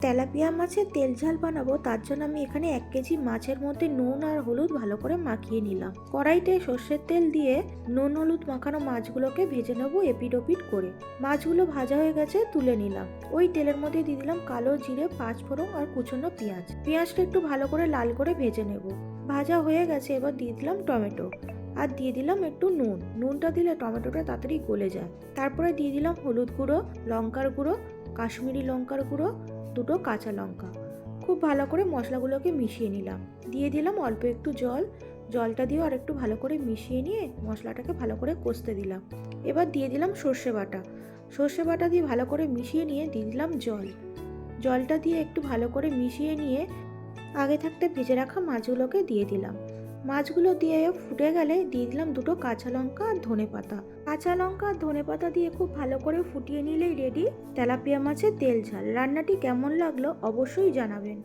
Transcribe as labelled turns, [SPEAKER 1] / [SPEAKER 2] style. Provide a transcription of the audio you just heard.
[SPEAKER 1] Tilapia মাছের তেল ঝাল বানাবো, তার জন্য আমি এখানে 1 কেজি মাছের মধ্যে নুন আর হলুদ ভালো করে মাখিয়ে নিলাম। কড়াইতে সর্ষের তেল দিয়ে নুন হলুদ মাখানো মাছগুলোকে ভেজে নেবো এপিট ওপিট করে। মাছগুলো ভাজা হয়ে গেছে, তুলে নিলাম। ওই তেলের মধ্যে দিয়ে দিলাম কালো জিরে, 5 ফোড়ন আর কুচনো পেঁয়াজ। পেঁয়াজটা একটু ভালো করে লাল করে ভেজে নেব। ভাজা হয়ে গেছে, এবার দিয়ে দিলাম টমেটো আর দিয়ে দিলাম একটু নুন। নুনটা দিলে টমেটোটা তাড়াতাড়ি গলে যায়। তারপরে দিয়ে দিলাম হলুদ গুঁড়ো, লঙ্কার গুঁড়ো, কাশ্মীরি লঙ্কার গুঁড়ো, 2টো কাঁচা লঙ্কা। খুব ভালো করে মশলাগুলোকে মিশিয়ে নিলাম। দিয়ে দিলাম অল্প একটু জল। জলটা দিয়েও আর একটু ভালো করে মিশিয়ে নিয়ে মশলাটাকে ভালো করে কষতে দিলাম। এবার দিয়ে দিলাম সর্ষে বাটা। সর্ষে বাটা দিয়ে ভালো করে মিশিয়ে নিয়ে দিয়ে দিলাম জল। জলটা দিয়ে একটু ভালো করে মিশিয়ে নিয়ে আগে থাকতে ভেজে রাখা মাছগুলোকে দিয়ে দিলাম। মাছগুলো দিয়ে ফুটে গেলে দিয়ে দিলাম 2টো কাঁচা লঙ্কা আর ধনেপাতা। কাঁচা লঙ্কা আর ধনেপাতা দিয়ে খুব ভালো করে ফুটিয়ে নিলেই রেডি তেলাপিয়া মাছের তেল ঝাল। রান্নাটি কেমন লাগলো অবশ্যই জানাবেন।